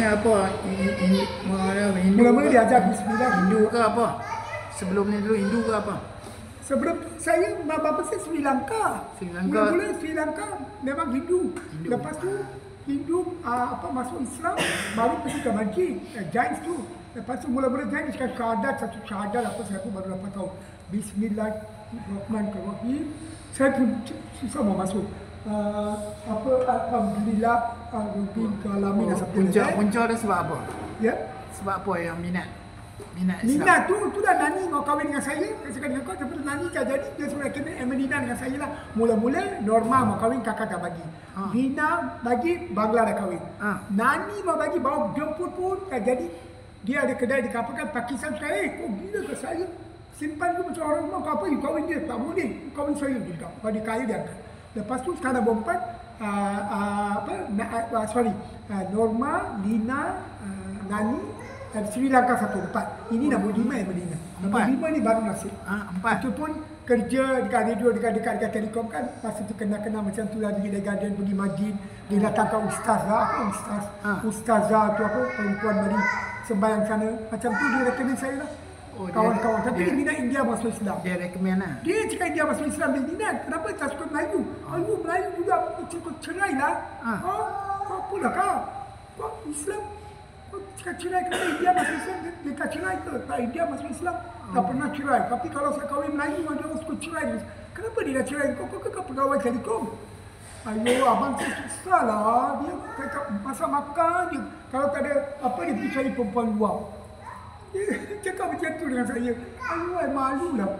Apa? Mula-mula dia ajar bismillah. Hindu ke apa? Sebelum ni dulu Hindu ke apa? Sebelum saya, mak bapak saya Sri Lanka. Mula-mula Sri Lanka memang Hindu. Lepas tu Hindu masuk Islam, baru pergi ke masjid. Jain tu. Lepas tu mula-mula Jain dia cakap syahadat, satu syahadat apa saya pun baru dapat tahu. Bismillahirrahmanirrahim. Saya pun susah mau masuk. Alhamdulillah Alamin. Punca dia sebab apa? Ya. Sebab apa yang minat Islam? Minat tu dah Nani mau kahwin dengan saya. Saya cakap dengan kau, tapi Nani tak jadi. Dia suruh kena Emelina dengan saya lah. Mula-mula Norma mau kahwin, kakak tak bagi. Rina bagi, Bangla dah kahwin. Nani mau bagi, bawa jemput pun tak jadi. Dia ada kedai di Kapakan, Pakistan. Saya, kau gila ke saya? Simpan tu macam orang rumah, kau apa? You kahwin dia, tak boleh. Kahwin saya juga. Kalau dia kaya, dia angkat. Lepas tu sekarang berempat, Norma, Lina, Nani, dan Sri Lanka 1-4. Ini nombor 5 yang Medina. Nombor 5 ni baru nasib. 4. Itu pun kerja dekat radio, dekat telekom kan. Masa tu kena macam tu lah. Dia Guardian pergi masjid. Dia datangkan ustazah. Ustazah tu apa, perempuan mari sembahyang sana. Macam tu dia rekomen saya lah. Kawan-kawan. Tapi dia minat India masuk Islam. Dia rekomen lah. Dia cakap India masuk Islam, dia minat. Kenapa tak suka Melayu? Melayu juga cukup cerai lah. Kau apalah kau? Kau Islam? Kau cakap cerai, kenapa India masuk Islam? Dia tak cerai ke? Tak, India masuk Islam. Tak pernah cerai. Tapi kalau saya kahwin Melayu, dia orang suka cerai. Kenapa dia dah cerai? Kau pegawai telekom? Ayo, abang tu susah lah. Dia cakap masa makan dia. Kalau tak ada apa, dia pergi cari perempuan luar. Dia cakap macam tu dengan saya. Ayo, malu lah.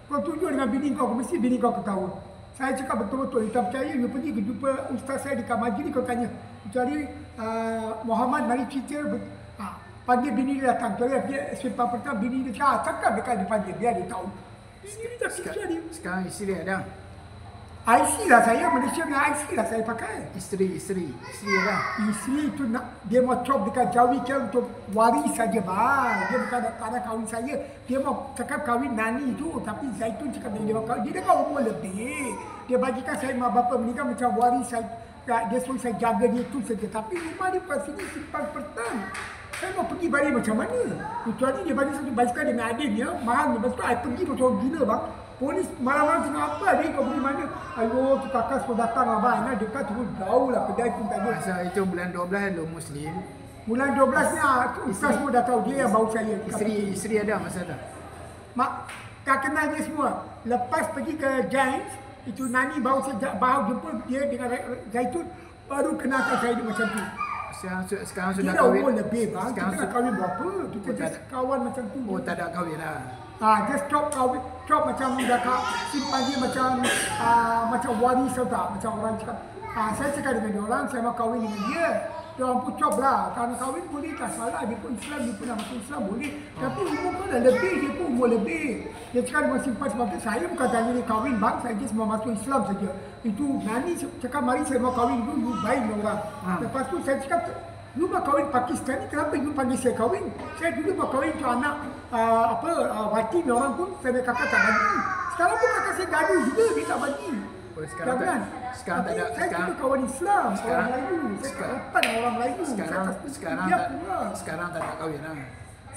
Kau tunjuk dengan bini kau, mesti bini kau ketawa. Saya cakap betul-betul, you tak percaya, you pergi jumpa ustaz saya di Kamajid ni, kau tanya. Cari Muhammad, mari cerita. Panggil bini dia datang. Dia sempang pertama, bini dia cakap dekat depan dia, biar dia tahu. Bini dia tak percaya dia. Sekarang isteri ada? IC lah saya, Malaysia punya IC lah saya pakai. Isteri ada? Isteri tu dia mau cop dekat Jawi ke untuk waris saja bang. Dia bukan tak ada kahwin saya. Dia mau cakap kahwin Nani tu, tapi Zaitun cakap dia mau kahwin. Dia dah umur lebih. Dia bagikan saya mak bapa meninggal macam waris saya. Dia suruh saya jaga dia tu saja. Tapi rumah dia bukan sini, simpang petang. Saya mau pergi balik macam mana? Kecuali dia bagi satu basikal dengan adik dia, mahal. Lepas tu saya pergi macam gila bang. Polis malam-malam tengah apa ni, kau pergi mana? Ayo, tu kakak sudah datang abang. Nah, dekat tu jauh lah, kedai pun tak ada. Masa itu bulan 12 lo Muslim. Bulan 12 ni, ustaz semua dah tahu. Dia yang bawa saya. Isteri ada masa tu? Mak, tak kenal dia semua. Lepas pergi ke Giants, itu Nani bawa saya, bawa jumpa dia dengan Zaitun, baru kenalkan saya macam tu. Sekarang sudah dia kahwin? Dia dah umur lebih bang. Kita nak kahwin berapa? Kita just kawan macam tu. Oh, tak ada kahwin lah. Just cop kahwin. Cop macam dah simpan dia macam waris atau tak. Macam orang cakap. Saya cakap dengan dia orang, saya mau kahwin dengan dia. Dia orang pun cop lah. Kalau nak kahwin boleh tak salah. Dia pun Islam, dia pun nak masuk Islam boleh. Tapi umur pun dah lebih, dia pun umur lebih. Dia cakap dia mau simpan sebab tu. Saya bukan tanya dia kahwin bang, saya just mau masuk Islam saja. Itu Nani cakap mari saya mau kahwin dulu, baik orang. Lepas tu saya cakap, you mau kahwin Pakistan ni, kenapa you panggil saya kahwin? Saya dulu mau kahwin tu anak Wati ni orang pun, saya kakak tak bagi. Sekarang pun kakak saya gaduh juga, dia tak bagi. Sekarang tak ada. Saya juga kawan Islam, orang Melayu. Saya tak dapat orang Melayu. Sekarang tak nak kahwin lah.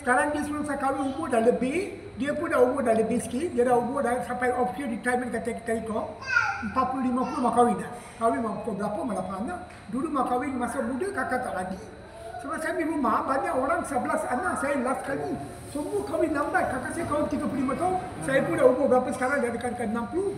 Sekarang dia suruh saya kahwin, umur dah lebih. Dia pun dah umur dah lebih sikit. Dia dah umur dah sampai option retirement kat Telekom. 40-50 mau kahwin dah. Kahwin mau pukul berapa malah anak. Dulu mau kahwin masa muda, kakak tak lagi. Sebab saya di rumah, banyak orang 11 anak. Saya last kali. Semua kahwin lambat. Kakak saya kahwin 35 tahun. Saya pun dah umur berapa sekarang? Dah dekat 60.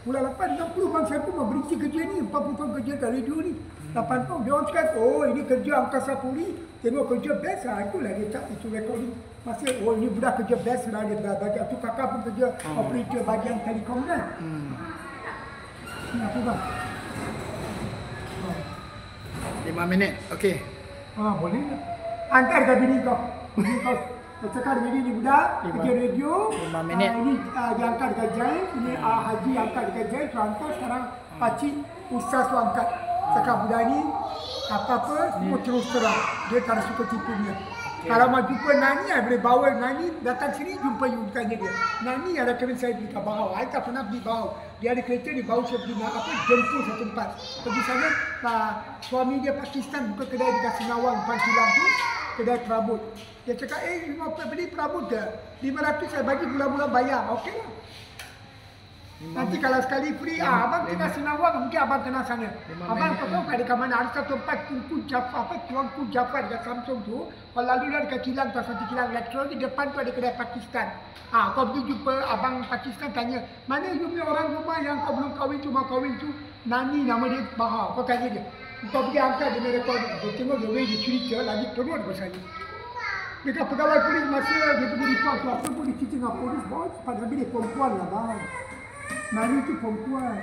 Bulan 8, 60 bang. Saya pun mau berhenti kerja ni. 40 tahun kerja kat radio ni. 8 tahun. Dia orang cakap, oh ini kerja Angkasa Puri. Tengok kerja best lah. Itulah dia tak, itu recording. Masih, oh ini budak kerja best lah. Dia bagian tu kakak pun kerja operator bagian telekom kan. Ini apa bang? 5 minit, okey. Boleh. Angkat dekat bini kau. Bini kau cakap dengan dia ni budak kerja radio. 5 minit. Ini dia angkat dekat Jain. Ini Haji angkat dekat Jain. Tu angkat sekarang pakcik ustaz tu angkat. Cakap budak ni apa-apa semua terus terang. Dia tak suka tipu dia. Kalau mau jumpa Nani, saya boleh bawa Nani datang sini jumpa you, tanya dia. Nani ada kena saya beli kat Bahau. Saya tak pernah beli Bahau. Dia ada kereta di Bahau, saya pergi jemput satu tempat. Pergi sana, suami dia Pakistan buka kedai dekat Senawang, depan silam tu, kedai perabot. Dia cakap, you mau beli perabot ke? 500 saya bagi bulan-bulan bayar. Okey lah. Nanti kalau sekali free, abang tinggal Senawang, mungkin abang kenal sana. Abang kau tahu kat mana? Ada satu tempat Tuanku Jafar dekat Samsung tu. Kalau lalu dia dekat kilang tu, satu kilang elektron di depan tu ada kedai Pakistan. Kau pergi jumpa abang Pakistan, tanya, mana you punya orang rumah yang kau belum kahwin tu, mau kahwin tu? Nani nama dia Bahar. Kau tanya dia. Kau pergi angkat dia recording. Dia tengok the way dia cerita, lagi teruk pasal dia. Dekat pegawai polis masa dia pergi report tu, apa pun dia cerita dengan polis, bos, pada dia perempuan lah bang. Nani tu perempuan.